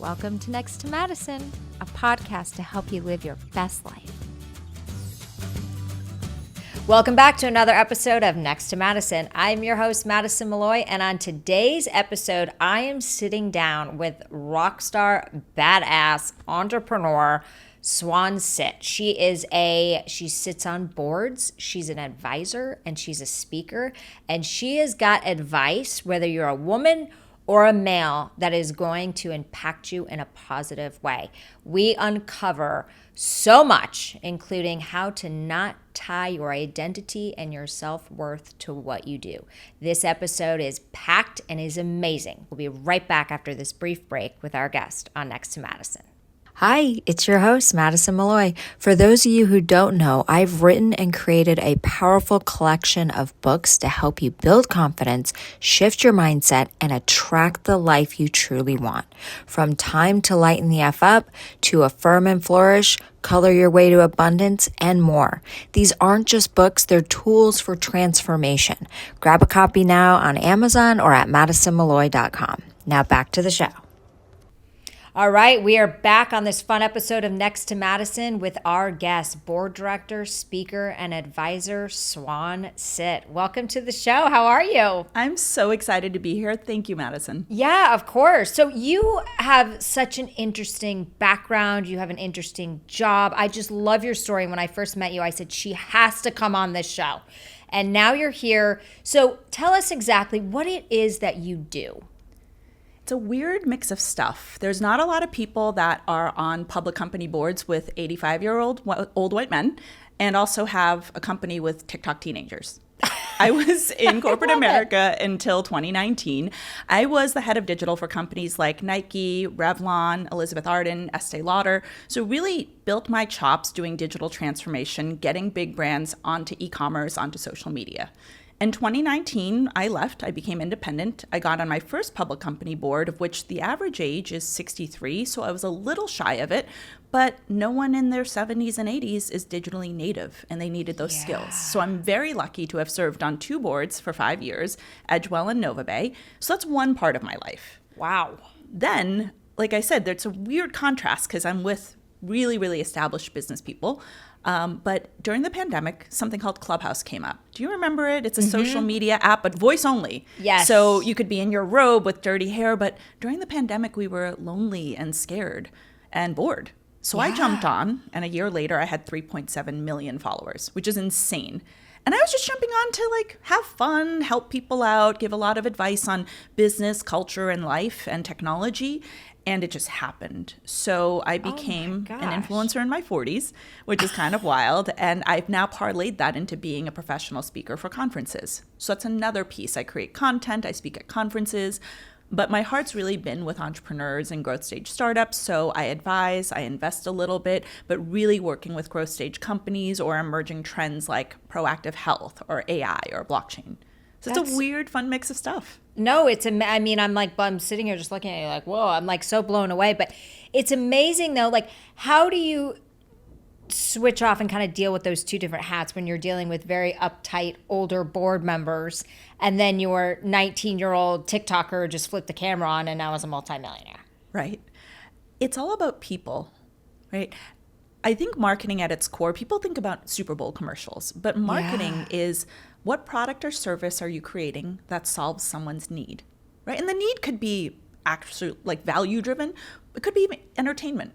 Welcome to Next to Madison, a podcast to help you live your best life. Welcome back to another episode of Next to Madison. I'm your host, Madison Malloy, and on today's episode, I am sitting down with rockstar, badass entrepreneur, Swan Sit. She sits on boards, she's an advisor, and she's a speaker, and she has got advice, whether you're a woman or a male, that is going to impact you in a positive way. We uncover so much, including how to not tie your identity and your self-worth to what you do. This episode is packed and is amazing. We'll be right back after this brief break with our guest on Next to Madison. Hi, it's your host, Madison Malloy. For those of you who don't know, I've written and created a powerful collection of books to help you build confidence, shift your mindset, and attract the life you truly want. From Time to Lighten the F Up, to Affirm and Flourish, Color Your Way to Abundance, and more. These aren't just books, they're tools for transformation. Grab a copy now on Amazon or at madisonmalloy.com. Now back to the show. All right, we are back on this fun episode of Next to Madison with our guest, board director, speaker, and advisor, Swan Sit. Welcome to the show. How are you? I'm so excited to be here. Thank you, Madison. Yeah, of course. So you have such an interesting background. You have an interesting job. I just love your story. When I first met you, I said, she has to come on this show. And now you're here. So tell us exactly what it is that you do. It's a weird mix of stuff. There's not a lot of people that are on public company boards with 85-year-old old white men and also have a company with TikTok teenagers. I was in corporate America until 2019. I was the head of digital for companies like Nike, Revlon, Elizabeth Arden, Estée Lauder. So really built my chops doing digital transformation, getting big brands onto e-commerce, onto social media. In 2019, I left. I became independent. I got on my first public company board, of which the average age is 63, so I was a little shy of it. But no one in their 70s and 80s is digitally native, and they needed those skills. So I'm very lucky to have served on two boards for 5 years, Edgewell and NovaBay. So that's one part of my life. Wow. Then, like I said, there's a weird contrast because I'm with really, really established business people. But during the pandemic, something called Clubhouse came up. Do you remember it? It's a social media app, but voice only. Yes. So you could be in your robe with dirty hair. But during the pandemic, we were lonely and scared and bored. So I jumped on, and a year later, I had 3.7 million followers, which is insane. And I was just jumping on to have fun, help people out, give a lot of advice on business, culture, and life and technology. And it just happened. So I became an influencer in my 40s, which is kind of wild. And I've now parlayed that into being a professional speaker for conferences. So that's another piece. I create content, I speak at conferences, but my heart's really been with entrepreneurs and growth stage startups. So I advise, I invest a little bit, but really working with growth stage companies or emerging trends like proactive health or AI or blockchain. So it's a weird, fun mix of stuff. No, I'm sitting here just looking at you like, whoa, I'm so blown away. But it's amazing though, how do you switch off and kind of deal with those two different hats when you're dealing with very uptight older board members and then your 19-year-old TikToker just flipped the camera on and now is a multimillionaire? Right. It's all about people, right? I think marketing at its core, people think about Super Bowl commercials, but marketing is what product or service are you creating that solves someone's need, right? And the need could be actually value driven. It could be even entertainment,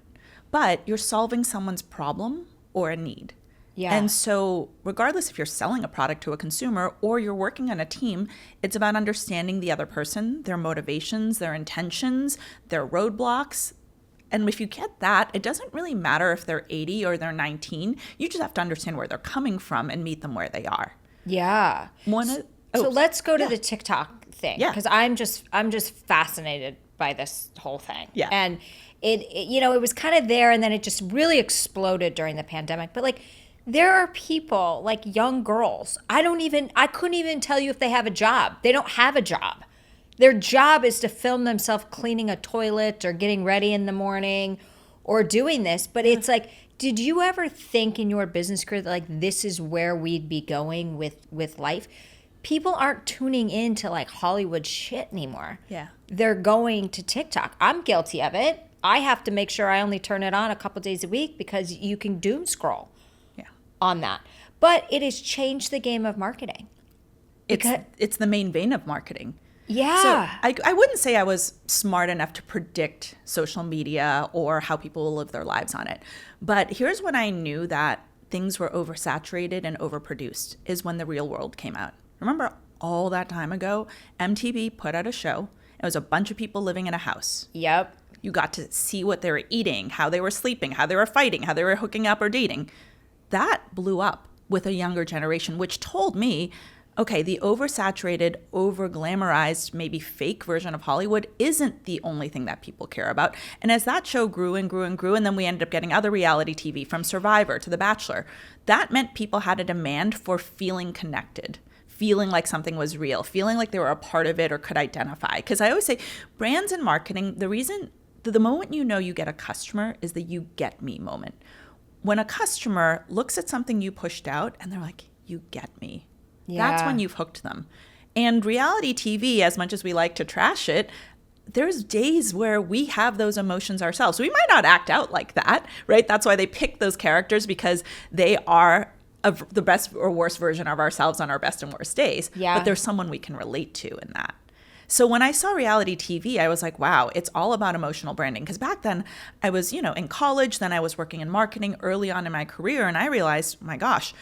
but you're solving someone's problem or a need. Yeah. And so regardless if you're selling a product to a consumer or you're working on a team, it's about understanding the other person, their motivations, their intentions, their roadblocks. And if you get that, it doesn't really matter if they're 80 or they're 19. You just have to understand where they're coming from and meet them where they are. Yeah. So let's go to the TikTok thing. Yeah. Because I'm just fascinated by this whole thing. Yeah. And it was kind of there and then it just really exploded during the pandemic. But there are people young girls. I couldn't even tell you if they have a job. They don't have a job. Their job is to film themselves cleaning a toilet or getting ready in the morning or doing this. But it's did you ever think in your business career that this is where we'd be going with life? People aren't tuning into Hollywood shit anymore. Yeah. They're going to TikTok. I'm guilty of it. I have to make sure I only turn it on a couple days a week because you can doom scroll on that. But it has changed the game of marketing. It's the main vein of marketing. Yeah. So I wouldn't say I was smart enough to predict social media or how people will live their lives on it. But here's when I knew that things were oversaturated and overproduced is when The Real World came out. Remember all that time ago, MTV put out a show. It was a bunch of people living in a house. Yep. You got to see what they were eating, how they were sleeping, how they were fighting, how they were hooking up or dating. That blew up with a younger generation, which told me, okay, the oversaturated, over-glamorized, maybe fake version of Hollywood isn't the only thing that people care about. And as that show grew and grew and grew, and then we ended up getting other reality TV from Survivor to The Bachelor, that meant people had a demand for feeling connected, feeling like something was real, feeling like they were a part of it or could identify. Because I always say, brands and marketing, the moment you know you get a customer is the you get me moment. When a customer looks at something you pushed out and they're like, you get me. Yeah. That's when you've hooked them. And reality TV, as much as we like to trash it, there's days where we have those emotions ourselves. We might not act out like that, right? That's why they pick those characters, because they are the best or worst version of ourselves on our best and worst days. Yeah. But there's someone we can relate to in that. So when I saw reality TV, I was like, wow, it's all about emotional branding. Because back then I was, in college, then I was working in marketing early on in my career. And I realized, my gosh,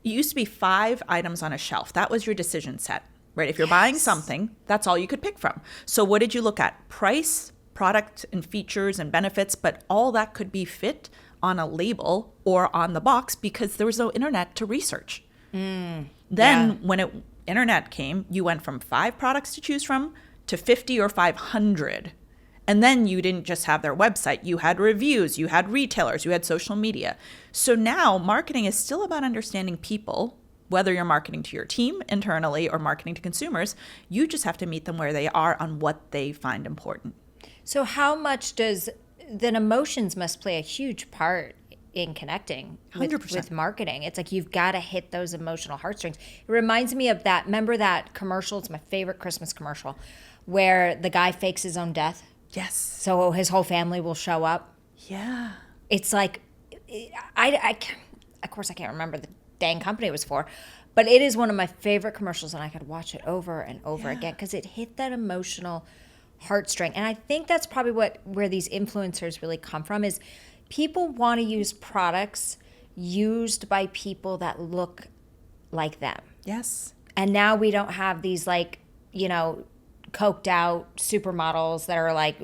it used to be 5 items on a shelf. That was your decision set, right? If you're buying something, that's all you could pick from. So what did you look at? Price, product and features and benefits, but all that could be fit on a label or on the box because there was no internet to research. Then when internet came, you went from 5 products to choose from to 50 or 500. And then you didn't just have their website. You had reviews, you had retailers, you had social media. So now marketing is still about understanding people, whether you're marketing to your team internally or marketing to consumers. You just have to meet them where they are on what they find important. So how much then emotions must play a huge part in connecting with marketing. It's like you've got to hit those emotional heartstrings. It reminds me of that. Remember that commercial? It's my favorite Christmas commercial where the guy fakes his own death. Yes. So his whole family will show up. Yeah. It's like, of course I can't remember the dang company it was for, but it is one of my favorite commercials and I could watch it over and over again because it hit that emotional heartstring. And I think that's probably where these influencers really come from is people want to use products used by people that look like them. Yes. And now we don't have these coked out supermodels that are like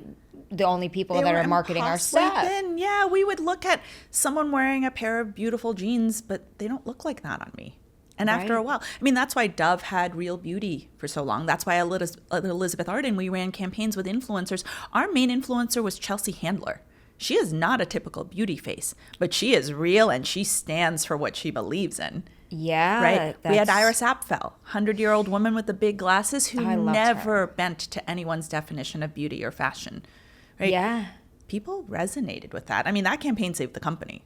the only people that are marketing our stuff. Yeah, we would look at someone wearing a pair of beautiful jeans, but they don't look like that on me. And after a while, that's why Dove had Real Beauty for so long. That's why Elizabeth Arden, we ran campaigns with influencers. Our main influencer was Chelsea Handler. She is not a typical beauty face, but she is real and she stands for what she believes in. Yeah. Right? We had Iris Apfel, 100-year-old woman with the big glasses who never bent to anyone's definition of beauty or fashion. Right? Yeah. People resonated with that. That campaign saved the company.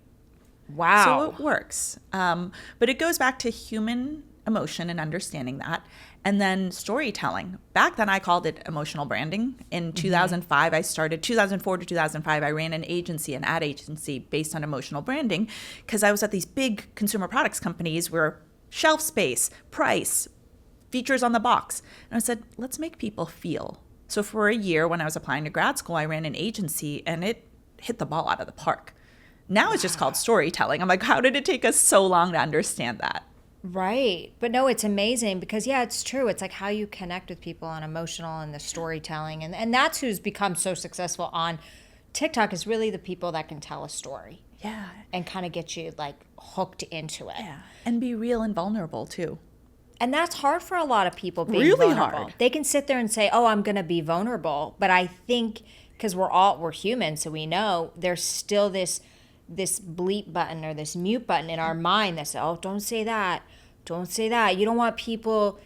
Wow. So it works. But it goes back to human emotion and understanding that. And then storytelling. Back then, I called it emotional branding. In 2005, I started, 2004 to 2005, I ran an ad agency based on emotional branding because I was at these big consumer products companies where shelf space, price, features on the box. And I said, let's make people feel. So for a year when I was applying to grad school, I ran an agency and it hit the ball out of the park. Now it's just called storytelling. I'm like, how did it take us so long to understand that? Right. But no, it's amazing because, it's true. It's like how you connect with people on emotional and the storytelling. And that's who's become so successful on TikTok is really the people that can tell a story. Yeah. And kind of get you hooked into it. Yeah. And be real and vulnerable too. And that's hard for a lot of people being really vulnerable. Hard. They can sit there and say, oh, I'm going to be vulnerable. But I think because we're human, so we know there's still this bleep button or this mute button in our mind that says, oh, don't say that. Don't say that. You don't want people,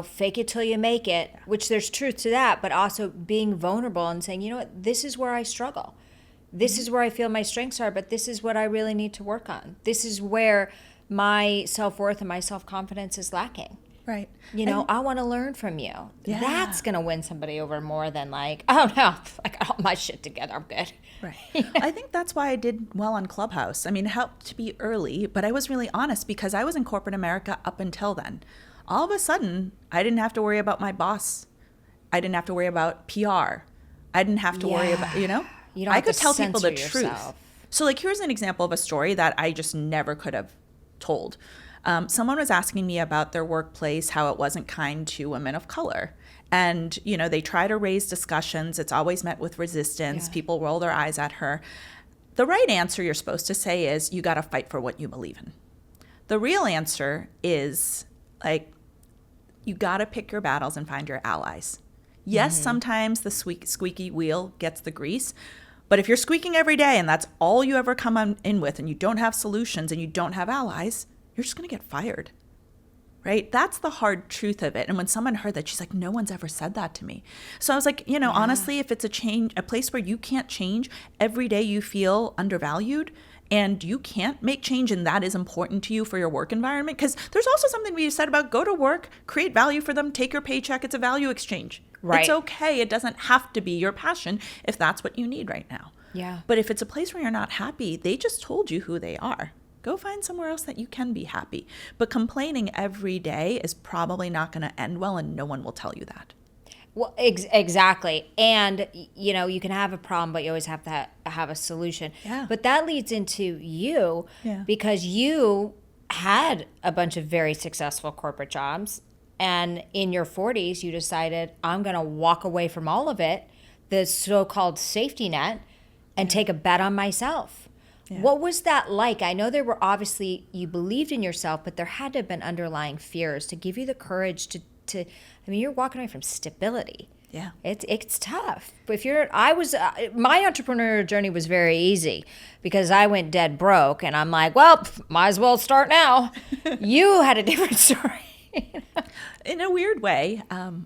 fake it till you make it, which there's truth to that, but also being vulnerable and saying, you know what, this is where I struggle. This is where I feel my strengths are, but this is what I really need to work on. This is where my self-worth and my self-confidence is lacking. Right. I want to learn from you. Yeah. That's going to win somebody over more than oh no, got all my shit together. I'm good. Right. I think that's why I did well on Clubhouse. I mean, it helped to be early, but I was really honest because I was in corporate America up until then. All of a sudden, I didn't have to worry about my boss. I didn't have to worry about PR. I didn't have to worry about, You don't I have could to tell people the censor truth. yourself. So like, here's an example of a story that I just never could have told. Someone was asking me about their workplace, how it wasn't kind to women of color. And, they try to raise discussions. It's always met with resistance. Yeah. People roll their eyes at her. The right answer you're supposed to say is, you got to fight for what you believe in. The real answer is, like, you got to pick your battles and find your allies. Yes, sometimes the squeaky wheel gets the grease. But if you're squeaking every day and that's all you ever come in with and you don't have solutions and you don't have allies, you're just going to get fired, right? That's the hard truth of it. And when someone heard that, she's like, no one's ever said that to me. So I was like, honestly, if it's a place where you can't change, every day you feel undervalued and you can't make change and that is important to you for your work environment, because there's also something we said about go to work, create value for them, take your paycheck. It's a value exchange. Right. It's okay. It doesn't have to be your passion if that's what you need right now. Yeah. But if it's a place where you're not happy, they just told you who they are. Go find somewhere else that you can be happy. But complaining every day is probably not going to end well, and no one will tell you that. Well, exactly. And, you can have a problem, but you always have to have a solution. Yeah. But that leads into you, because you had a bunch of very successful corporate jobs. And in your 40s, you decided, I'm going to walk away from all of it, the so-called safety net, and take a bet on myself. Yeah. What was that like? I know there were obviously, you believed in yourself, but there had to have been underlying fears to give you the courage to you're walking away from stability. Yeah. It's tough. But my entrepreneurial journey was very easy because I went dead broke and I'm like, well, might as well start now. You had a different story. In a weird way,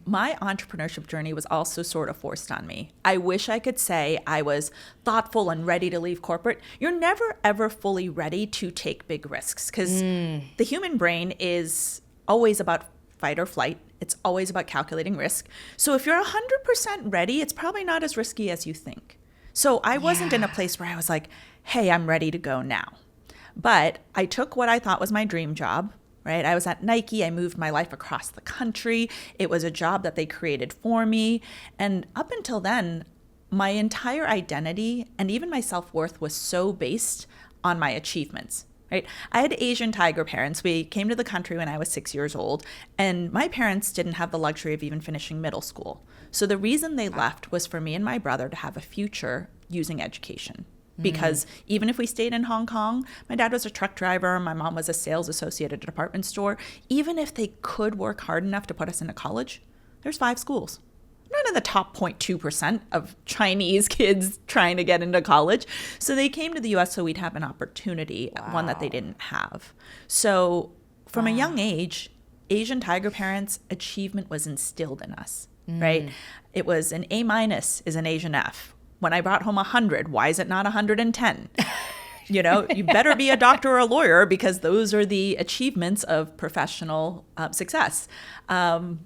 my entrepreneurship journey was also sort of forced on me. I wish I could say I was thoughtful and ready to leave corporate. You're never, ever fully ready to take big risks because the human brain is always about fight or flight. It's always about calculating risk. So if you're 100% ready, it's probably not as risky as you think. So I wasn't in a place where I was like, hey, I'm ready to go now. But I took what I thought was my dream job. Right? I was at Nike. I moved my life across the country. It was a job that they created for me. And up until then, my entire identity and even my self-worth was so based on my achievements. Right? I had Asian tiger parents. We came to the country when I was 6 years old, and my parents didn't have the luxury of even finishing middle school. So the reason they left was for me and my brother to have a future using education. Because even if we stayed in Hong Kong, my dad was a truck driver, my mom was a sales associate at a department store. Even if they could work hard enough to put us into college, there's 5 schools. Not in the top 0.2% of Chinese kids trying to get into college. So they came to the US so we'd have an opportunity, one that they didn't have. So from a young age, Asian tiger parents' achievement was instilled in us, right? It was an A- is an Asian F. When I brought home 100, why is it not 110? You better be a doctor or a lawyer because those are the achievements of professional success. And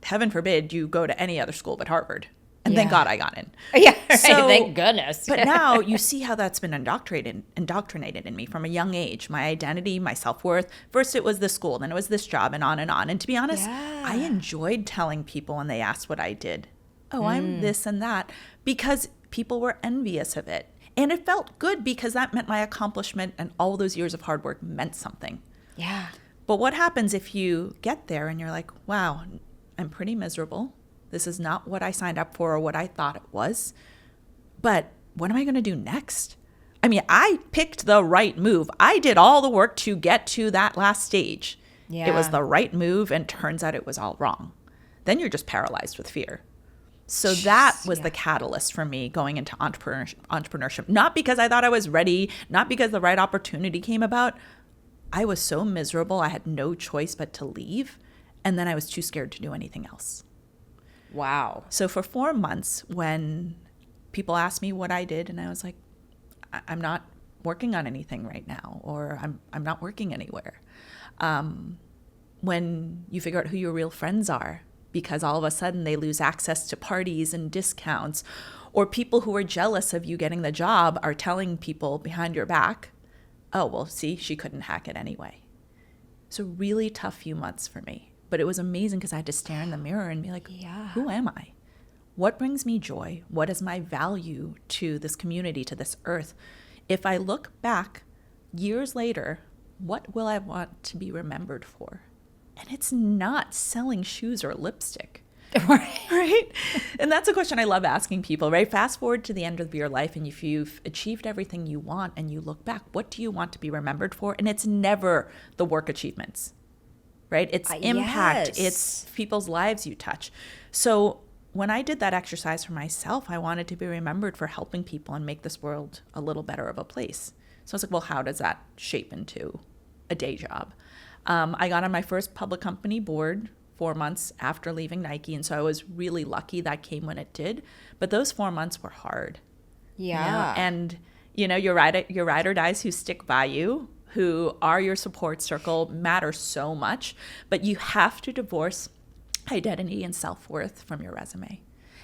heaven forbid you go to any other school but Harvard. And thank God I got in. Yeah, right. So, thank goodness. But now you see how that's been indoctrinated in me from a young age. My identity, my self-worth. First it was this school, then it was this job, and on and on. And to be honest, I enjoyed telling people when they asked what I did. Oh, I'm this and that, because people were envious of it. And it felt good because that meant my accomplishment and all those years of hard work meant something. Yeah. But what happens if you get there and you're like, wow, I'm pretty miserable. This is not what I signed up for or what I thought it was. But what am I going to do next? I mean, I picked the right move. I did all the work to get to that last stage. Yeah. It was the right move, and turns out it was all wrong. Then you're just paralyzed with fear. So that was the catalyst for me going into entrepreneurship. Not because I thought I was ready, not because the right opportunity came about. I was so miserable, I had no choice but to leave. And then I was too scared to do anything else. Wow. So for 4 months, when people asked me what I did, and I was like, I'm not working on anything right now, or I'm not working anywhere. When you figure out who your real friends are, because all of a sudden they lose access to parties and discounts, or people who are jealous of you getting the job are telling people behind your back, oh, well, see, she couldn't hack it anyway. It's a really tough few months for me, but it was amazing because I had to stare in the mirror and be like, who am I? What brings me joy? What is my value to this community, to this earth? If I look back years later, what will I want to be remembered for? And it's not selling shoes or lipstick. Right? And that's a question I love asking people, right? Fast forward to the end of your life, and if you've achieved everything you want and you look back, what do you want to be remembered for? And it's never the work achievements, right? It's impact. Yes. It's people's lives you touch. So when I did that exercise for myself, I wanted to be remembered for helping people and make this world a little better of a place. So I was like, well, how does that shape into a day job? I got on my first public company board 4 months after leaving Nike. And so I was really lucky that came when it did. But those 4 months were hard. Yeah. And, your ride or dies who stick by you, who are your support circle, matter so much. But you have to divorce identity and self-worth from your resume.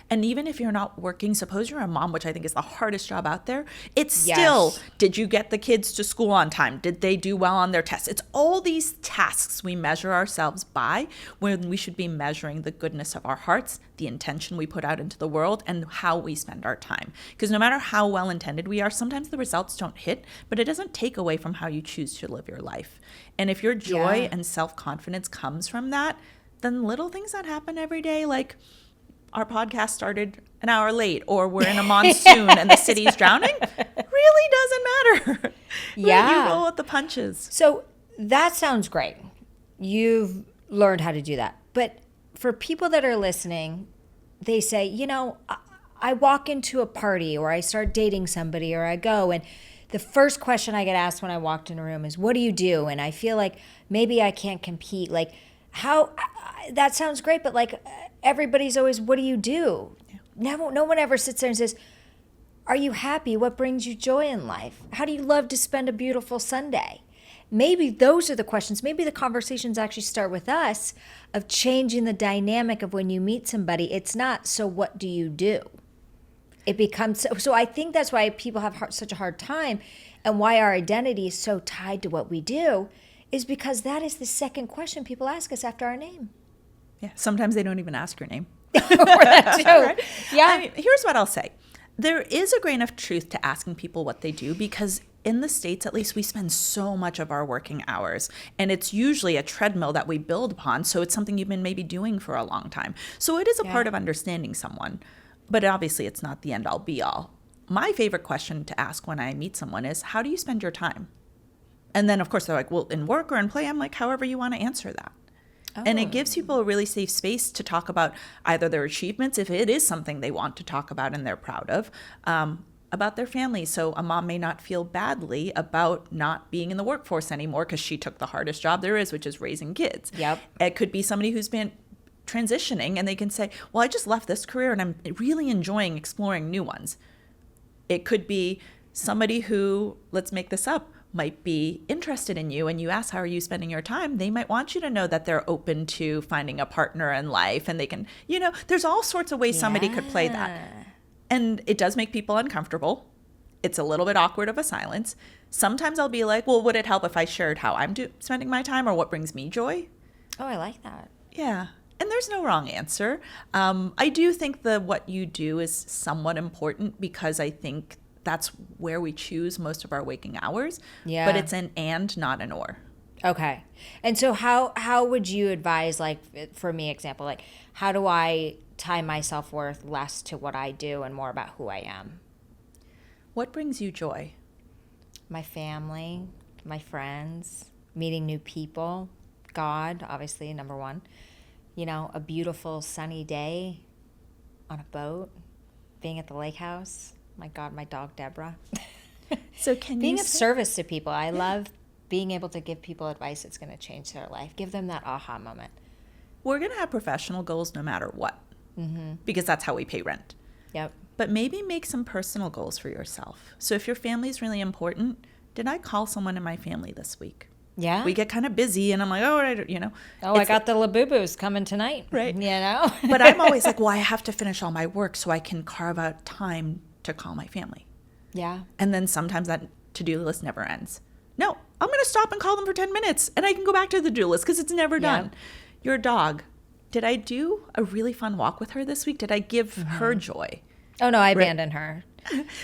And even if you're not working, suppose you're a mom, which I think is the hardest job out there, it's still, did you get the kids to school on time? Did they do well on their tests? It's all these tasks we measure ourselves by when we should be measuring the goodness of our hearts, the intention we put out into the world, and how we spend our time. Because no matter how well-intended we are, sometimes the results don't hit, but it doesn't take away from how you choose to live your life. And if your joy and self-confidence comes from that, then little things that happen every day, like our podcast started an hour late, or we're in a monsoon and the city's drowning, really doesn't matter. Yeah. You roll with the punches. So that sounds great. You've learned how to do that. But for people that are listening, they say, I walk into a party, or I start dating somebody, or I go, and the first question I get asked when I walked in a room is, what do you do? And I feel like maybe I can't compete. Like, how, that sounds great, but like, everybody's always, what do you do? Yeah. No one ever sits there and says, are you happy? What brings you joy in life? How do you love to spend a beautiful Sunday? Maybe those are the questions. Maybe the conversations actually start with us of changing the dynamic of when you meet somebody. It's not, so what do you do? It becomes, so I think that's why people have such a hard time, and why our identity is so tied to what we do, is because that is the second question people ask us after our name. Yeah, sometimes they don't even ask your name. That too. Right? Yeah. I mean, here's what I'll say. There is a grain of truth to asking people what they do, because in the States, at least, we spend so much of our working hours, and it's usually a treadmill that we build upon. So it's something you've been maybe doing for a long time. So it is a part of understanding someone, but obviously it's not the end all be all. My favorite question to ask when I meet someone is, how do you spend your time? And then of course they're like, well, in work or in play? I'm like, however you want to answer that. And it gives people a really safe space to talk about either their achievements, if it is something they want to talk about and they're proud of, about their family. So a mom may not feel badly about not being in the workforce anymore because she took the hardest job there is, which is raising kids. Yep. It could be somebody who's been transitioning and they can say, well, I just left this career and I'm really enjoying exploring new ones. It could be somebody who, let's make this up, might be interested in you, and you ask, how are you spending your time? They might want you to know that they're open to finding a partner in life, and they can, there's all sorts of ways somebody could play that. And it does make people uncomfortable. It's a little bit awkward of a silence. Sometimes I'll be like, well, would it help if I shared how I'm spending my time, or what brings me joy? Oh, I like that. Yeah. And there's no wrong answer. I do think what you do is somewhat important, because I think that's where we choose most of our waking hours. Yeah. But it's an and, not an or. Okay. And so how would you advise, like, for me, example, like, how do I tie my self-worth less to what I do and more about who I am? What brings you joy? My family, my friends, meeting new people, God, obviously, number one. A beautiful sunny day on a boat, being at the lake house. My God, my dog, Deborah. So can being you of service to people. I love being able to give people advice that's going to change their life. Give them that aha moment. We're going to have professional goals no matter what, because that's how we pay rent. Yep. But maybe make some personal goals for yourself. So if your family is really important, did I call someone in my family this week? Yeah. We get kind of busy and I'm like, oh, I got the Labubu's coming tonight. Right. But I'm always like, well, I have to finish all my work so I can carve out time to call my family. Yeah. And then sometimes that to-do list never ends. No, I'm going to stop and call them for 10 minutes and I can go back to the to-do list because it's never done. Your dog. Did I do a really fun walk with her this week? Did I give her joy? Oh, no, I abandoned her.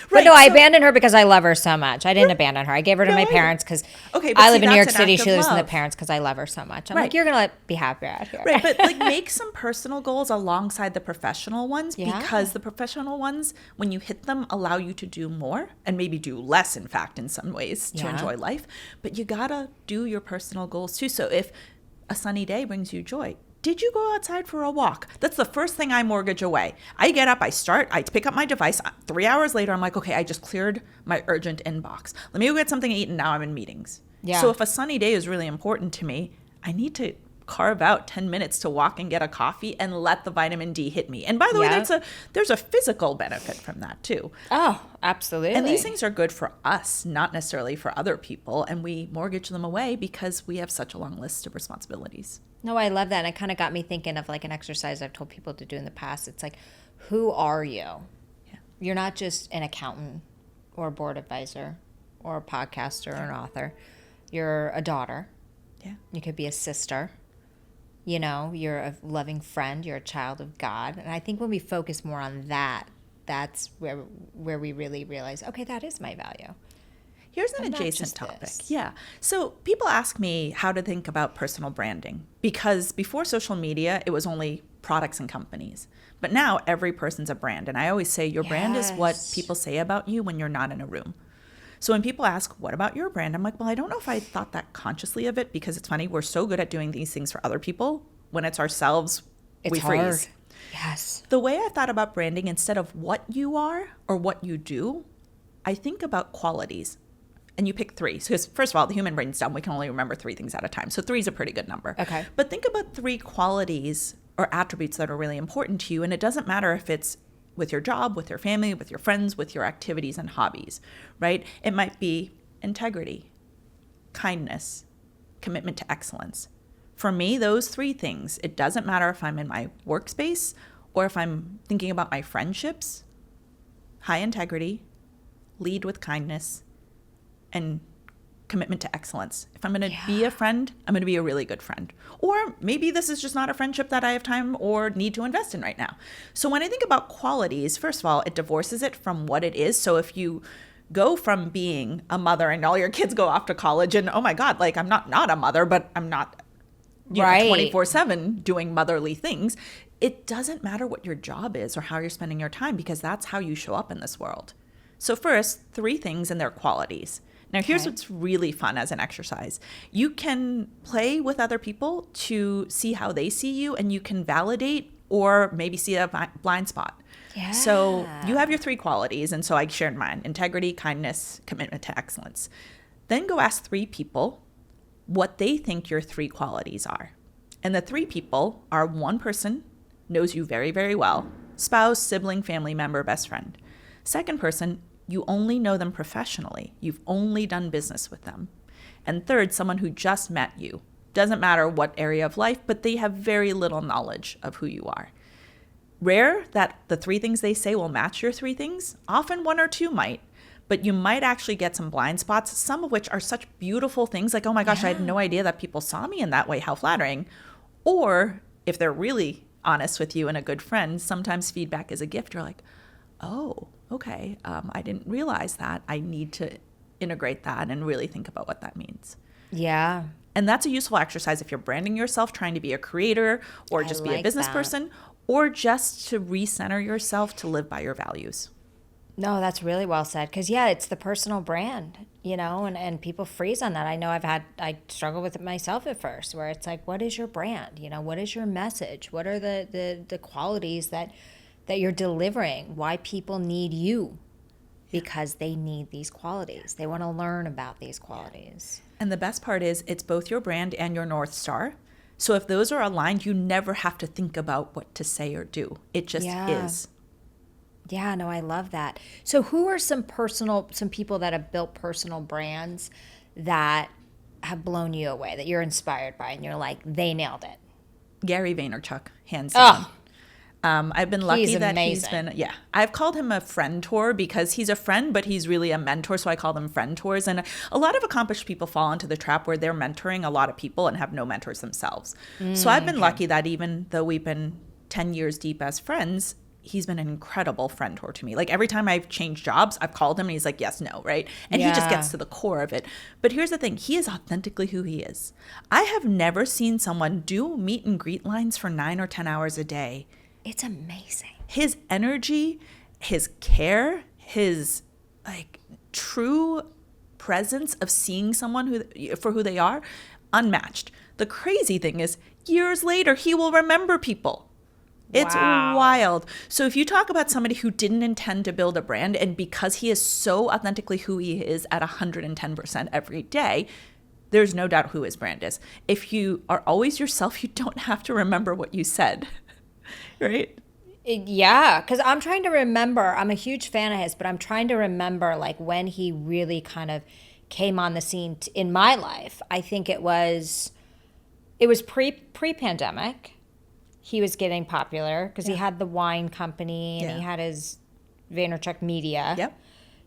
But no, I abandoned her because I love her so much. I didn't abandon her. I gave her to my parents because I live in New York City. She lives in the parents because I love her so much. I'm like, you're going to be happier out here. Right, but like make some personal goals alongside the professional ones because the professional ones, when you hit them, allow you to do more and maybe do less, in fact, in some ways to enjoy life. But you got to do your personal goals too. So if a sunny day brings you joy, did you go outside for a walk? That's the first thing I mortgage away. I get up, I pick up my device. 3 hours later, I'm like, okay, I just cleared my urgent inbox. Let me go get something to eat, and now I'm in meetings. Yeah. So if a sunny day is really important to me, I need to carve out 10 minutes to walk and get a coffee and let the vitamin D hit me. And by the way, there's a physical benefit from that too. Oh, absolutely. And these things are good for us, not necessarily for other people. And we mortgage them away because we have such a long list of responsibilities. No, I love that. And it kind of got me thinking of like an exercise I've told people to do in the past. It's like, who are you? Yeah. You're not just an accountant or a board advisor or a podcaster or an author. You're a daughter. Yeah. You could be a sister. You're a loving friend. You're a child of God. And I think when we focus more on that, that's where we really realize, okay, that is my value. Here's an adjacent topic. Yeah. So people ask me how to think about personal branding because before social media, it was only products and companies. But now every person's a brand. And I always say your brand is what people say about you when you're not in a room. So when people ask, what about your brand? I'm like, well, I don't know if I thought that consciously of it because it's funny. We're so good at doing these things for other people. When it's ourselves, we freeze. Yes. The way I thought about branding, instead of what you are or what you do, I think about qualities. And you pick 3. Because first of all, the human brain's dumb. We can only remember 3 things at a time. So 3 is a pretty good number. Okay. But think about 3 qualities or attributes that are really important to you. And it doesn't matter if it's with your job, with your family, with your friends, with your activities and hobbies, right? It might be integrity, kindness, commitment to excellence. For me, those 3 things, it doesn't matter if I'm in my workspace or if I'm thinking about my friendships, high integrity, lead with kindness, and commitment to excellence. If I'm going to be a friend, I'm going to be a really good friend. Or maybe this is just not a friendship that I have time or need to invest in right now. So when I think about qualities, first of all, it divorces it from what it is. So if you go from being a mother and all your kids go off to college and, oh my God, like I'm not a mother, but I'm not 24/7 doing motherly things. It doesn't matter what your job is or how you're spending your time because that's how you show up in this world. So first, 3 things and their qualities. Now, here's what's really fun as an exercise. You can play with other people to see how they see you, and you can validate or maybe see a blind spot. Yeah. So you have your 3 qualities, and so I shared mine: integrity, kindness, commitment to excellence. Then go ask 3 people what they think your 3 qualities are. And the 3 people are: 1 person knows you very, very well, spouse, sibling, family member, best friend. 2nd person, you only know them professionally. You've only done business with them. And 3rd, someone who just met you. Doesn't matter what area of life, but they have very little knowledge of who you are. Rare that the 3 things they say will match your 3 things. Often 1 or 2 might, but you might actually get some blind spots, some of which are such beautiful things like, oh my gosh, I had no idea that people saw me in that way. How flattering. Or if they're really honest with you and a good friend, sometimes feedback is a gift. You're like, oh, okay, I didn't realize that. I need to integrate that and really think about what that means. Yeah. And that's a useful exercise if you're branding yourself, trying to be a creator or just be a business person, or just to recenter yourself to live by your values. No, that's really well said. Because, it's the personal brand, and people freeze on that. I know I struggle with it myself at first, where it's like, what is your brand? What is your message? What are the qualities that you're delivering? Why people need you? Because they need these qualities. They want to learn about these qualities. And the best part is it's both your brand and your North Star. So if those are aligned, you never have to think about what to say or do. It just is. Yeah, no, I love that. So who are some people that have built personal brands that have blown you away that you're inspired by and you're like, they nailed it? Gary Vaynerchuk, hands down. I've been lucky He's that amazing. I've called him a friend-tor because he's a friend, but he's really a mentor. So I call them friend-tors. And a lot of accomplished people fall into the trap where they're mentoring a lot of people and have no mentors themselves. So I've been lucky that even though we've been 10 years deep as friends, he's been an incredible friend-tor to me. Like every time I've changed jobs, I've called him and he's like, yes, no, right? And he just gets to the core of it. But here's the thing. He is authentically who he is. I have never seen someone do meet and greet lines for 9 or 10 hours a day. It's amazing. His energy, his care, his like true presence of seeing someone for who they are, unmatched. The crazy thing is, years later, he will remember people. It's wild. So if you talk about somebody who didn't intend to build a brand, and because he is so authentically who he is at 110% every day, there's no doubt who his brand is. If you are always yourself, you don't have to remember what you said. Right? Yeah, because I'm trying to remember. I'm a huge fan of his, but I'm trying to remember like when he really kind of came on the scene in my life. I think it was pre-pandemic. He was getting popular because he had the wine company and he had his Vaynerchuk Media. Yep.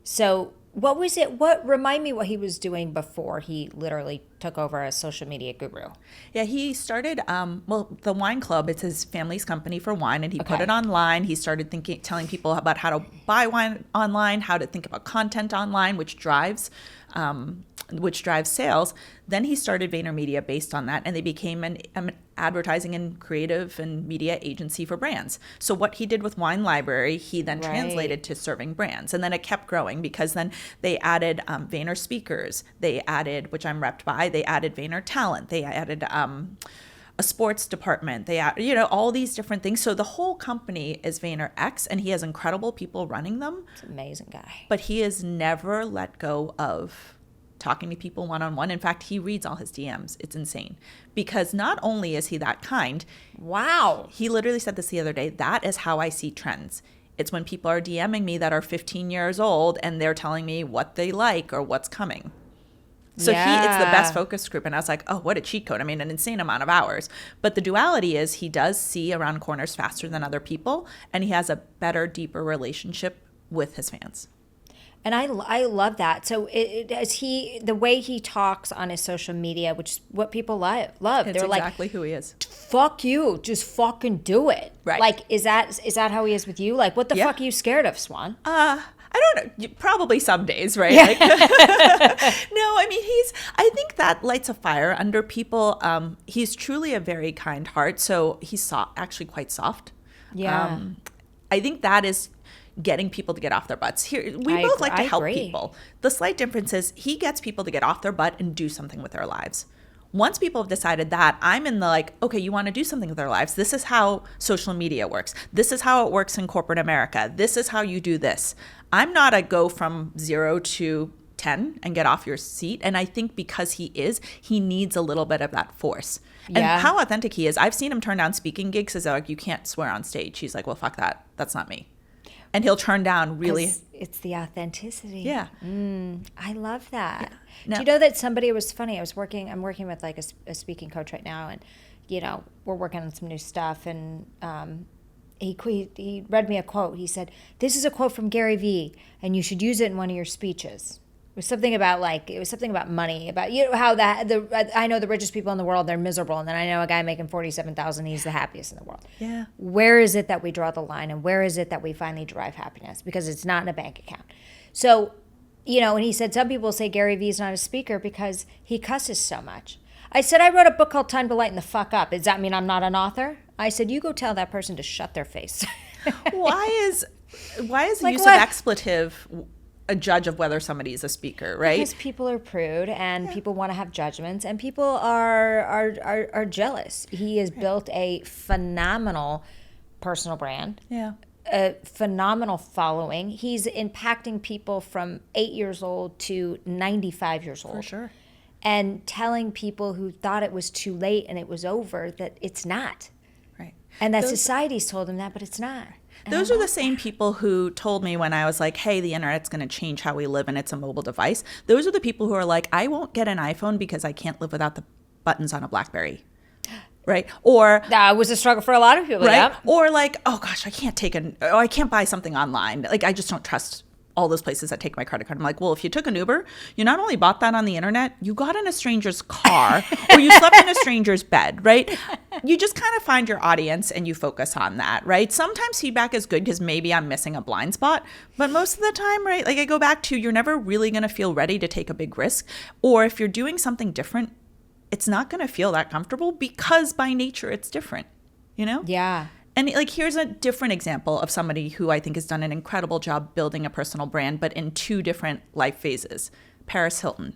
So what was it? Remind me what he was doing before he literally took over as social media guru. Yeah, he started, the Wine Club, it's his family's company for wine, and he put it online. He started telling people about how to buy wine online, how to think about content online, which drives sales. Then he started VaynerMedia based on that, and they became an advertising and creative and media agency for brands. So what he did with Wine Library, he then translated to serving brands. And then it kept growing because then they added Vayner Speakers. They added, which I'm repped by, they added Vayner Talent. They added a sports department. They added, all these different things. So the whole company is VaynerX, and he has incredible people running them. It's an amazing guy. But he has never let go of talking to people one-on-one. In fact, he reads all his DMs. It's insane. Because not only is he that kind. Wow. He literally said this the other day. That is how I see trends. It's when people are DMing me that are 15 years old and they're telling me what they like or what's coming. So it's the best focus group. And I was like, oh, what a cheat code. I mean, an insane amount of hours. But the duality is he does see around corners faster than other people. And he has a better, deeper relationship with his fans. And I love that. So the way he talks on his social media, which is what people love. It's They're exactly who he is. Fuck you, just fucking do it. Right. Like, is that how he is with you? Like, what the fuck are you scared of, Swan? I don't know. Probably some days, right? Like, no, I mean, I think that lights a fire under people. He's truly a very kind heart. So he's actually quite soft. Yeah. I think that is getting people to get off their butts. Here, we both like to help people. The slight difference is he gets people to get off their butt and do something with their lives. Once people have decided that, I'm in the like, okay, you want to do something with their lives. This is how social media works. This is how it works in corporate America. This is how you do this. I'm not a go from 0 to 10 and get off your seat. And I think because he needs a little bit of that force. And how authentic he is. I've seen him turn down speaking gigs because they're like, you can't swear on stage. He's like, well, fuck that. That's not me. And he'll turn down really. It's the authenticity. Yeah. I love that. Yeah. Now, do you know that somebody was funny? I'm working with like a speaking coach right now, and we're working on some new stuff. And he read me a quote. He said, "This is a quote from Gary Vee, and you should use it in one of your speeches." It was something about money, about how I know the richest people in the world, they're miserable, and then I know a guy making $47,000, he's the happiest in the world. Yeah. Where is it that we draw the line, and where is it that we finally derive happiness? Because it's not in a bank account. So, and he said some people say Gary Vee's not a speaker because he cusses so much. I said I wrote a book called Time to Lighten the Fuck Up. Does that mean I'm not an author? I said you go tell that person to shut their face. Why is the like use what? of expletive a judge of whether somebody is a speaker, right? Because people are prude and people want to have judgments, and people are jealous. He has built a phenomenal personal brand. Yeah. A phenomenal following. He's impacting people from 8 years old to 95 years old. For sure. And telling people who thought it was too late and it was over that it's not. Right. And that society's told them that, but it's not. Those are the same people who told me when I was like, hey, the internet's going to change how we live and it's a mobile device. Those are the people who are like, I won't get an iPhone because I can't live without the buttons on a BlackBerry. Right. Or that was a struggle for a lot of people. Right. Yeah. Or like, oh gosh, I can't buy something online. Like, I just don't trust all those places that take my credit card. I'm like, well, if you took an Uber, you not only bought that on the internet, you got in a stranger's car or you slept in a stranger's bed, right? You just kind of find your audience and you focus on that, right? Sometimes feedback is good because maybe I'm missing a blind spot, but most of the time, right? Like I go back to, you're never really going to feel ready to take a big risk. Or if you're doing something different, it's not going to feel that comfortable because by nature it's different, you know? Yeah. And like, here's a different example of somebody who I think has done an incredible job building a personal brand, but in two different life phases. Paris Hilton.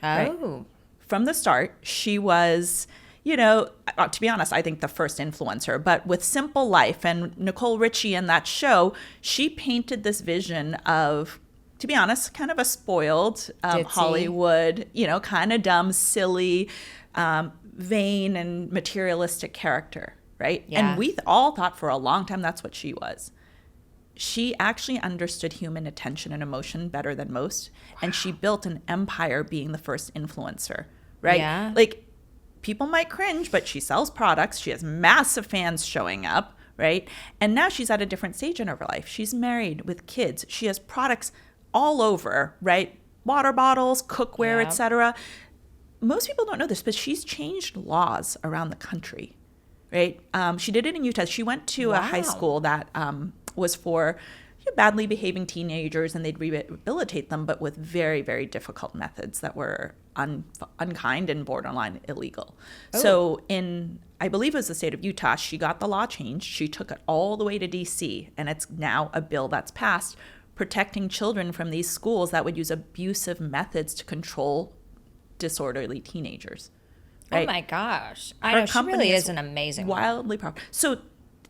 Oh. Right? From the start, she was, you know, to be honest, I think the first influencer, but with Simple Life and Nicole Richie and that show, she painted this vision of, to be honest, kind of a spoiled Hollywood, you know, kind of dumb, silly, vain and materialistic character. Right? Yeah. And we all thought for a long time that's what she was. She actually understood human attention and emotion better than most. Wow. And she built an empire being the first influencer, right? Yeah. Like, people might cringe, but she sells products. She has massive fans showing up, right? And now she's at a different stage in her life. She's married with kids. She has products all over, right? Water bottles, cookware, etc. Most people don't know this, but she's changed laws around the country. Right. She did it in Utah. She went to a high school that was for badly behaving teenagers, and they'd rehabilitate them, but with very, very difficult methods that were unkind and borderline illegal. Oh. So I believe it was the state of Utah, she got the law changed. She took it all the way to D.C., and it's now a bill that's passed protecting children from these schools that would use abusive methods to control disorderly teenagers. Right? Oh my gosh. I know, she really is an amazing wildly powerful. So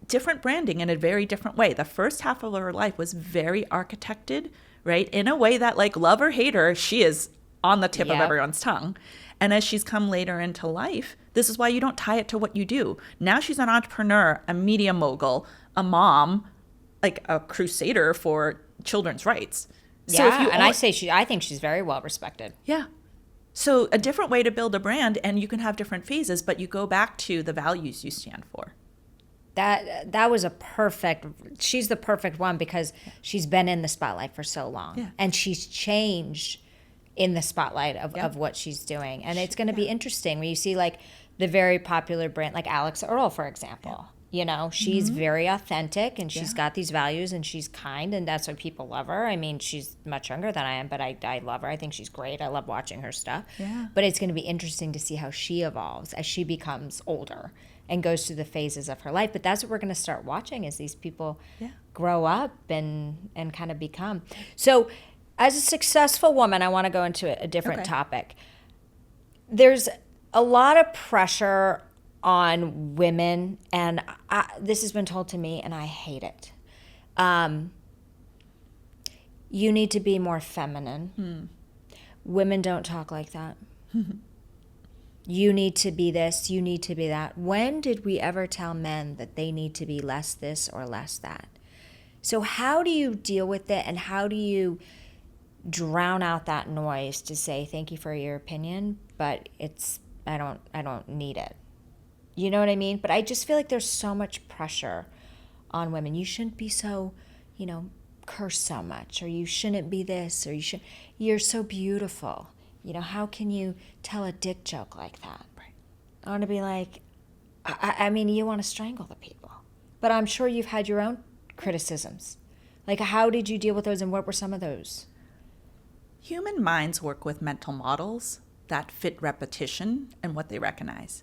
different branding in a very different way. The first half of her life was very architected, right? In a way that, like, love or hate her, she is on the tip of everyone's tongue. And as she's come later into life, this is why you don't tie it to what you do. Now she's an entrepreneur, a media mogul, a mom, like a crusader for children's rights. So I think she's very well respected. Yeah. So a different way to build a brand, and you can have different phases, but you go back to the values you stand for. That was she's the perfect one because she's been in the spotlight for so long. Yeah. And she's changed in the spotlight of what she's doing. And it's going to be interesting when you see like the very popular brand, like Alex Earl, for example. Yeah. You know, she's very authentic and she's got these values and she's kind, and that's why people love her. I mean, she's much younger than I am, but I love her. I think she's great. I love watching her stuff. Yeah. But it's going to be interesting to see how she evolves as she becomes older and goes through the phases of her life. But that's what we're going to start watching as these people grow up and kind of become. So as a successful woman, I want to go into a different topic. There's a lot of pressure on women, and this has been told to me, and I hate it. You need to be more feminine. Women don't talk like that. You need to be this, you need to be that. When did we ever tell men that they need to be less this or less that? So how do you deal with it, and how do you drown out that noise to say thank you for your opinion, but I don't need it? You know what I mean? But I just feel like there's so much pressure on women. You shouldn't be so, curse so much, or you shouldn't be this, or you're so beautiful. How can you tell a dick joke like that? Right. I want to be like, I mean, you want to strangle the people. But I'm sure you've had your own criticisms. Like, how did you deal with those, and what were some of those? Human minds work with mental models that fit repetition and what they recognize.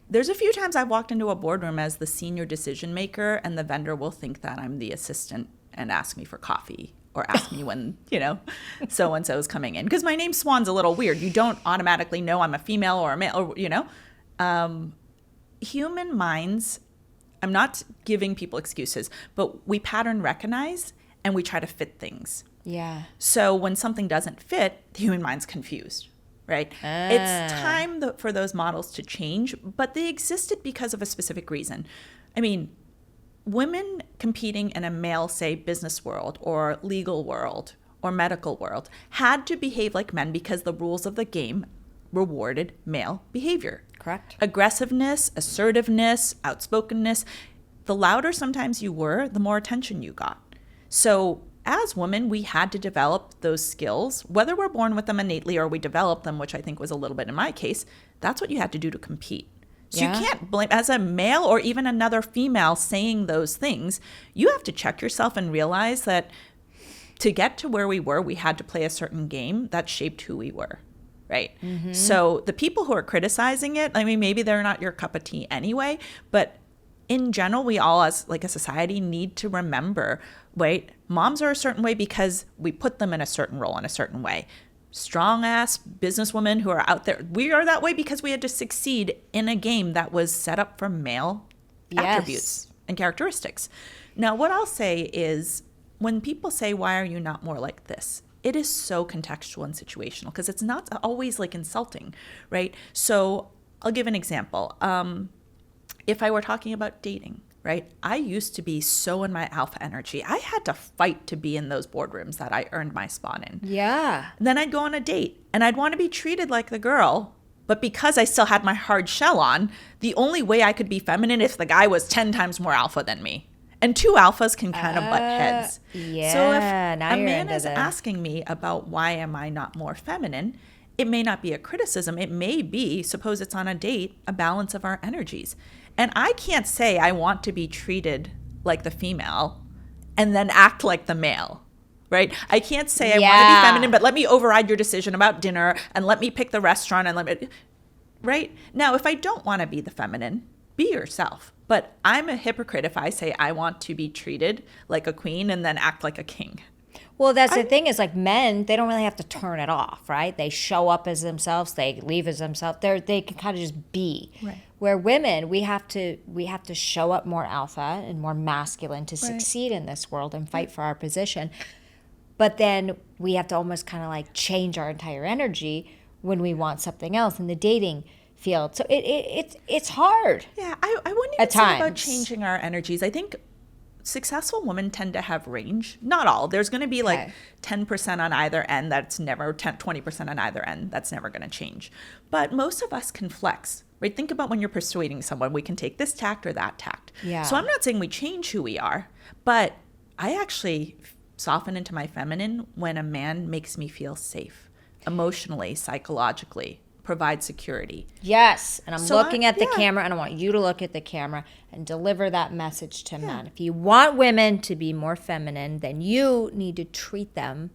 There's a few times I've walked into a boardroom as the senior decision maker, and the vendor will think that I'm the assistant and ask me for coffee, or ask me when, so-and-so is coming in. Because my name Swan's a little weird. You don't automatically know I'm a female or a male, or, human minds, I'm not giving people excuses, but we pattern recognize and we try to fit things. Yeah. So when something doesn't fit, the human mind's confused. Right? It's time for those models to change, but they existed because of a specific reason. I mean, women competing in a male, say, business world or legal world or medical world had to behave like men because the rules of the game rewarded male behavior. Correct. Aggressiveness, assertiveness, outspokenness. The louder sometimes you were, the more attention you got. So as women, we had to develop those skills, whether we're born with them innately or we develop them, which I think was a little bit in my case. That's what you had to do to compete. So you can't blame, as a male or even another female saying those things, you have to check yourself and realize that to get to where we were, we had to play a certain game that shaped who we were, right? Mm-hmm. So the people who are criticizing it, I mean, maybe they're not your cup of tea anyway, but in general, we all as like a society need to remember, wait, moms are a certain way because we put them in a certain role in a certain way. Strong ass businesswomen who are out there, we are that way because we had to succeed in a game that was set up for male attributes and characteristics. Now, what I'll say is when people say, why are you not more like this? It is so contextual and situational because it's not always like insulting, right? So I'll give an example. If I were talking about dating, right? I used to be so in my alpha energy. I had to fight to be in those boardrooms that I earned my spot in. Yeah. And then I'd go on a date and I'd want to be treated like the girl. But because I still had my hard shell on, the only way I could be feminine if the guy was 10 times more alpha than me. And two alphas can kind of butt heads. Yeah. So if now a you're man into is the... asking me about why am I not more feminine, it may not be a criticism. It may be, suppose it's on a date, a balance of our energies. And I can't say I want to be treated like the female and then act like the male, right? I can't say I want to be feminine, but let me override your decision about dinner and let me pick the restaurant and let me, right? Now, if I don't want to be the feminine, be yourself. But I'm a hypocrite if I say I want to be treated like a queen and then act like a king. Well, that's the thing is like men, they don't really have to turn it off, right? They show up as themselves, they leave as themselves. They can kind of just be. Right. Where women, we have to show up more alpha and more masculine to succeed in this world and fight for our position. But then we have to almost kind of like change our entire energy when we want something else in the dating field. So it's hard. Yeah, I wouldn't even say about changing our energies. I think successful women tend to have range. Not all. There's going to be like 10% on either end that's never, 20% on either end that's never going to change. But most of us can flex, right? Think about when you're persuading someone. We can take this tact or that tact. Yeah. So I'm not saying we change who we are, but I actually soften into my feminine when a man makes me feel safe emotionally, psychologically, provide security. Yes. And I'm looking at the camera and I want you to look at the camera and deliver that message to men. If you want women to be more feminine, then you need to treat them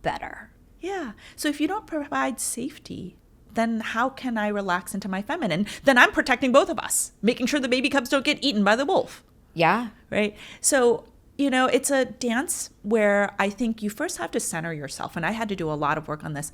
better. Yeah. So if you don't provide safety, then how can I relax into my feminine? Then I'm protecting both of us, making sure the baby cubs don't get eaten by the wolf. Yeah. Right. So, it's a dance where I think you first have to center yourself. And I had to do a lot of work on this.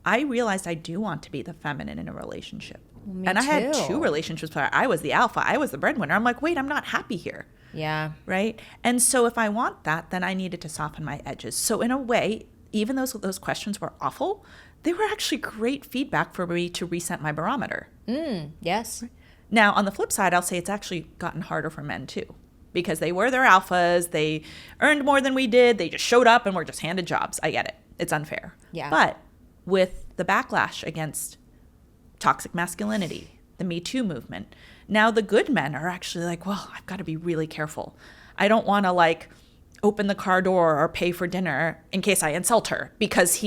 I realized I do want to be the feminine in a relationship. Me and I too. had 2 relationships where I was the alpha, I was the breadwinner. I'm like, wait, I'm not happy here. Yeah. Right? And so if I want that, then I needed to soften my edges. So in a way, even though those questions were awful, they were actually great feedback for me to reset my barometer. Yes. Now, on the flip side, I'll say it's actually gotten harder for men too. Because they were their alphas, they earned more than we did, they just showed up and were just handed jobs. I get it. It's unfair. Yeah. But with the backlash against toxic masculinity, the Me Too movement, now the good men are actually like, well, I've got to be really careful. I don't want to open the car door or pay for dinner in case I insult her because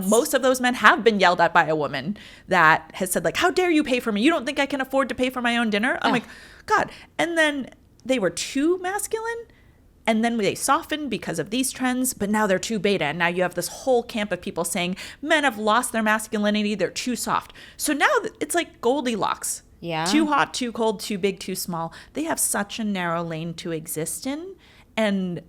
most of those men have been yelled at by a woman that has said how dare you pay for me? You don't think I can afford to pay for my own dinner? I'm like, God. And then they were too masculine. And then they softened because of these trends, but now they're too beta. And now you have this whole camp of people saying men have lost their masculinity, they're too soft. So now it's like Goldilocks. Yeah. Too hot, too cold, too big, too small. They have such a narrow lane to exist in. And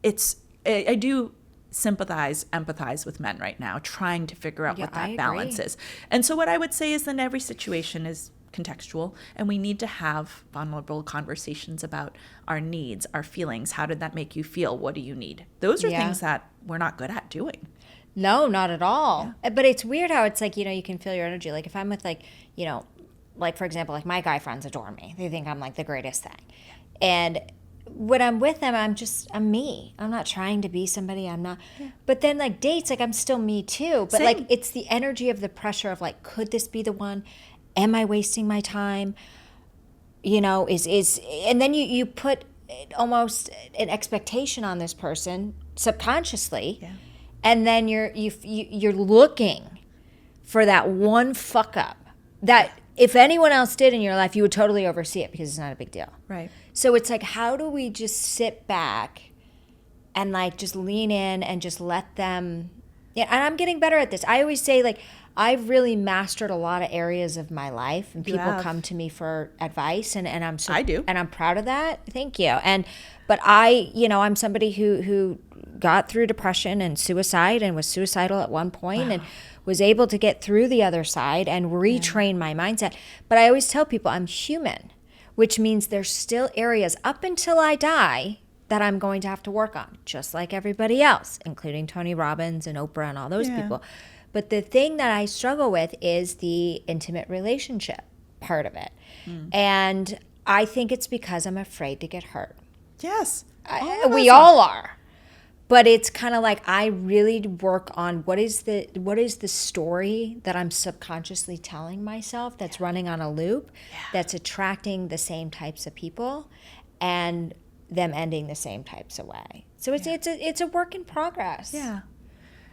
I do empathize with men right now, trying to figure out what that balance is. And so what I would say is then every situation is contextual, and we need to have vulnerable conversations about our needs, our feelings. How did that make you feel? What do you need? Those are things that we're not good at doing. No, not at all. Yeah. But it's weird how it's you can feel your energy. If I'm with for example, my guy friends adore me. They think I'm the greatest thing. And when I'm with them, I'm me. I'm not trying to be somebody I'm not. Yeah. But then like dates, like I'm still me too. But like it's the energy of the pressure of like, could this be the one? Am I wasting my time? You know, and then you put almost an expectation on this person subconsciously. Yeah. And then you're looking for that one fuck up that if anyone else did in your life, you would totally oversee it because it's not a big deal. Right. So it's like, how do we just sit back and like just lean in and just let them, yeah, and I'm getting better at this. I always say like, I've really mastered a lot of areas of my life and people come to me for advice and I do. And I'm proud of that. Thank you. But I'm somebody who got through depression and suicide and was suicidal at one point and was able to get through the other side and retrain my mindset. But I always tell people I'm human, which means there's still areas up until I die that I'm going to have to work on, just like everybody else, including Tony Robbins and Oprah and all those people. But the thing that I struggle with is the intimate relationship part of it. And I think it's because I'm afraid to get hurt. Yes. We all are. But it's kind of like I really work on what is the story that I'm subconsciously telling myself that's running on a loop, that's attracting the same types of people and them ending the same types of way. So it's a work in progress. Yeah.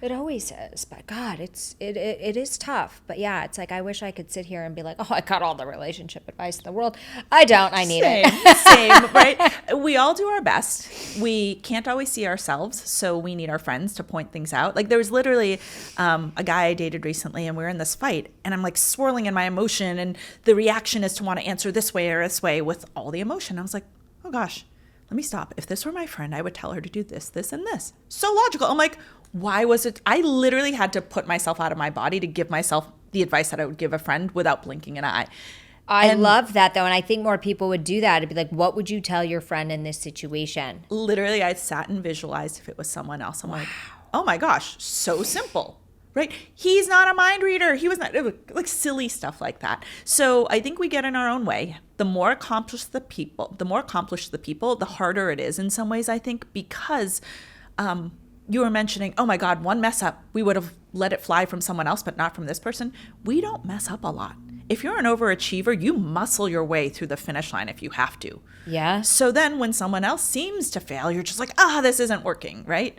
It always is, but God, it is tough. But yeah, it's like I wish I could sit here and be like, oh, I got all the relationship advice in the world. I don't. I need it. Same, right? We all do our best. We can't always see ourselves, so we need our friends to point things out. Like there was literally a guy I dated recently, and we were in this fight, and I'm like swirling in my emotion, and the reaction is to want to answer this way or this way with all the emotion. I was like, oh gosh, let me stop. If this were my friend, I would tell her to do this, this, and this. So logical. I'm like, why was it? I literally had to put myself out of my body to give myself the advice that I would give a friend without blinking an eye. I love that though. And I think more people would do that. It'd be like, what would you tell your friend in this situation? Literally, I sat and visualized if it was someone else. I'm like, oh my gosh, so simple, right? He's not a mind reader. He was not, like silly stuff like that. So I think we get in our own way. The more accomplished the people, the harder it is in some ways, I think, because you were mentioning, oh my God, one mess up, we would have let it fly from someone else, but not from this person. We don't mess up a lot. If you're an overachiever, you muscle your way through the finish line if you have to. Yeah. So then when someone else seems to fail, you're just like, this isn't working, right?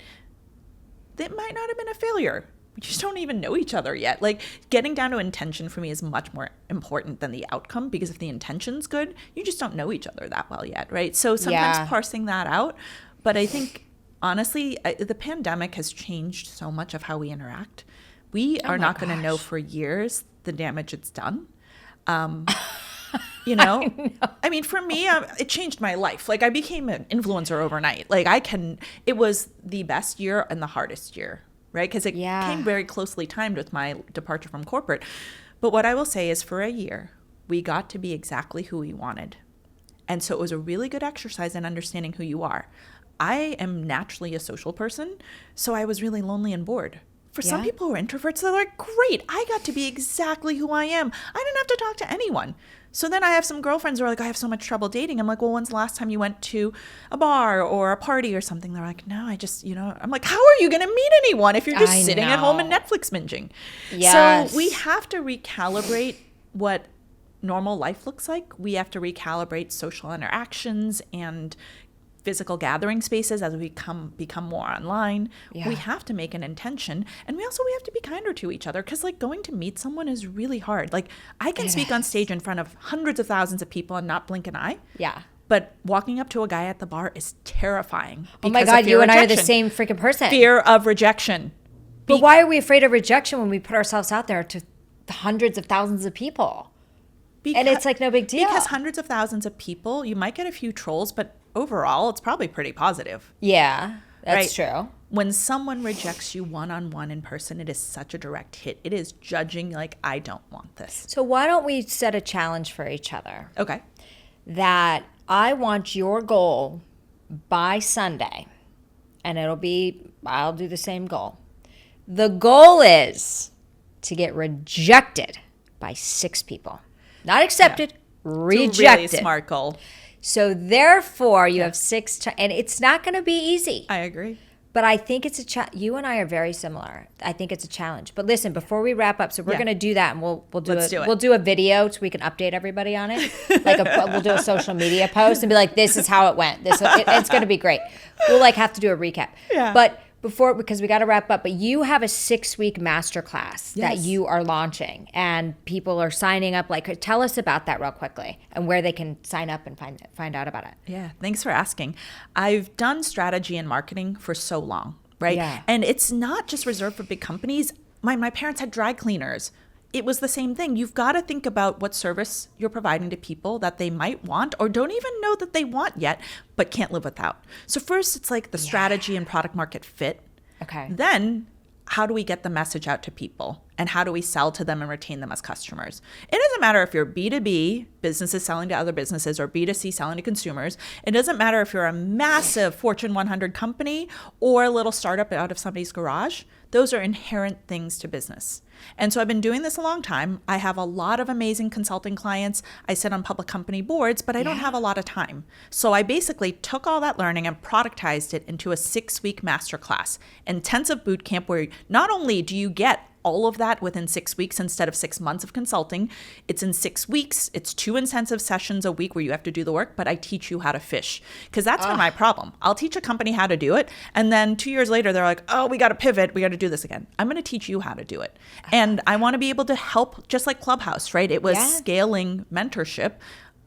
That might not have been a failure. We just don't even know each other yet. Like getting down to intention for me is much more important than the outcome, because if the intention's good, you just don't know each other that well yet, right? So sometimes parsing that out. But I think honestly, the pandemic has changed so much of how we interact. We are not going to know for years the damage it's done. You know? I mean, for me, it changed my life. Like I became an influencer overnight. Like it was the best year and the hardest year, right? Because it came very closely timed with my departure from corporate. But what I will say is for a year, we got to be exactly who we wanted. And so it was a really good exercise in understanding who you are. I am naturally a social person, so I was really lonely and bored. For some people who are introverts, they're like, great, I got to be exactly who I am. I didn't have to talk to anyone. So then I have some girlfriends who are like, I have so much trouble dating. I'm like, well, when's the last time you went to a bar or a party or something? They're like, no, I just, I'm like, how are you going to meet anyone if you're just sitting at home and Netflix binging? Yes. So we have to recalibrate what normal life looks like. We have to recalibrate social interactions and physical gathering spaces as we become more online. We have to make an intention, and we have to be kinder to each other, because like going to meet someone is really hard. Like I can speak on stage in front of hundreds of thousands of people and not blink an eye. Yeah. But walking up to a guy at the bar is terrifying. Oh my God, you and I are the same freaking person. Fear of rejection. But why are we afraid of rejection when we put ourselves out there to hundreds of thousands of people? And it's like no big deal. Because hundreds of thousands of people, you might get a few trolls, but overall, it's probably pretty positive. Yeah, that's true. When someone rejects you one-on-one in person, it is such a direct hit. It is judging like, I don't want this. So why don't we set a challenge for each other? Okay. That I want your goal by Sunday, and I'll do the same goal. The goal is to get rejected by 6 people. Not accepted, rejected. It's a really smart goal. So therefore, you have and it's not going to be easy. I agree. But I think it's you and I are very similar. I think it's a challenge. But listen, before we wrap up, so we're going to do that, and we'll do a video so we can update everybody on it. We'll do a social media post and be like, this is how it went. It's going to be great. We'll have to do a recap. Yeah. But because we got to wrap up, but you have a 6-week masterclass that you are launching, and people are signing up. Tell us about that real quickly and where they can sign up and find out about it. Yeah, thanks for asking. I've done strategy and marketing for so long, right? Yeah. And it's not just reserved for big companies. My parents had dry cleaners. It was the same thing. You've got to think about what service you're providing to people that they might want or don't even know that they want yet, but can't live without. So first, it's the strategy and product market fit. Okay. Then, how do we get the message out to people? And how do we sell to them and retain them as customers? It doesn't matter if you're B2B, businesses selling to other businesses, or B2C, selling to consumers. It doesn't matter if you're a massive Fortune 100 company or a little startup out of somebody's garage. Those are inherent things to business. And so I've been doing this a long time. I have a lot of amazing consulting clients. I sit on public company boards, but I don't have a lot of time. So I basically took all that learning and productized it into a 6-week masterclass, intensive boot camp where not only do you get all of that within 6 weeks instead of 6 months of consulting. It's in 6 weeks. It's 2 intensive sessions a week where you have to do the work, but I teach you how to fish. Because that's been my problem. I'll teach a company how to do it, and then 2 years later, they're like, oh, we got to pivot. We got to do this again. I'm going to teach you how to do it. And I want to be able to help, just like Clubhouse, right? It was scaling mentorship.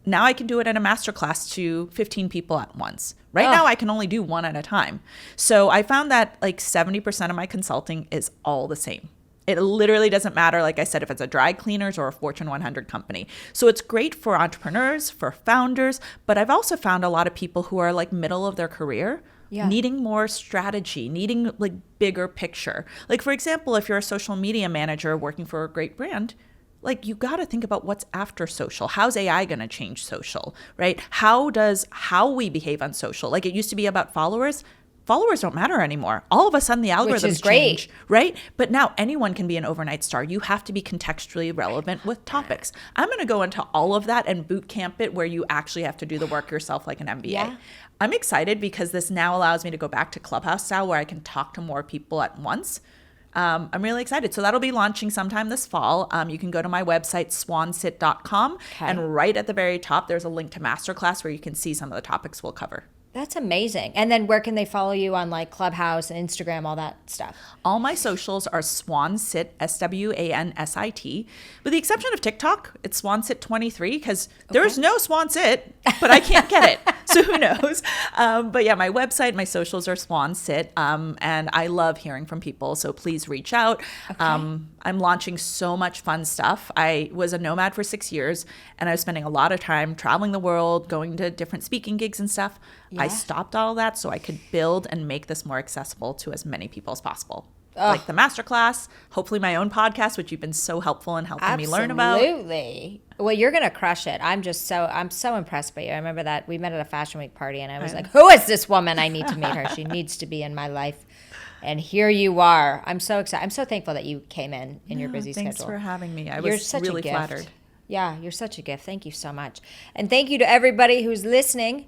Now I can do it in a masterclass to 15 people at once. Right now, I can only do one at a time. So I found that 70% of my consulting is all the same. It literally doesn't matter, like I said, if it's a dry cleaners or a Fortune 100 company. So it's great for entrepreneurs, for founders, but I've also found a lot of people who are middle of their career, needing more strategy, needing bigger picture. For example, if you're a social media manager working for a great brand, you got to think about what's after social. How's AI going to change social, right? How we behave on social? It used to be about followers. Followers don't matter anymore. All of a sudden, the algorithms change, right? But now anyone can be an overnight star. You have to be contextually relevant with topics. I'm going to go into all of that and boot camp it where you actually have to do the work yourself like an MBA. Yeah. I'm excited because this now allows me to go back to Clubhouse style where I can talk to more people at once. I'm really excited. So that'll be launching sometime this fall. You can go to my website, swansit.com, and right at the very top, there's a link to Masterclass where you can see some of the topics we'll cover. That's amazing. And then where can they follow you on Clubhouse and Instagram, all that stuff? All my socials are Swan Sit, SWANSIT. With the exception of TikTok, it's Swan Sit 23 because there's no Swan Sit, but I can't get it. So who knows? But yeah, my website, my socials are Swan Sit. And I love hearing from people. So please reach out. Okay. I'm launching so much fun stuff. I was a nomad for 6 years and I was spending a lot of time traveling the world, going to different speaking gigs and stuff. Yeah. I stopped all that so I could build and make this more accessible to as many people as possible. Like the masterclass, hopefully my own podcast, which you've been so helpful in helping me learn about. Absolutely. Well, you're going to crush it. I'm so impressed by you. I remember that we met at a Fashion Week party and I was like, who is this woman? I need to meet her. She needs to be in my life. And here you are. I'm so excited. I'm so thankful that you came in your busy schedule. Thanks for having me. I was really flattered. Yeah, you're such a gift. Thank you so much. And thank you to everybody who's listening.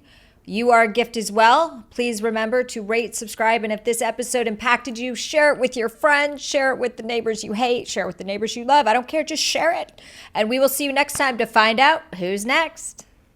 You are a gift as well. Please remember to rate, subscribe, and if this episode impacted you, share it with your friends, share it with the neighbors you hate, share it with the neighbors you love. I don't care, just share it. And we will see you next time to find out who's next.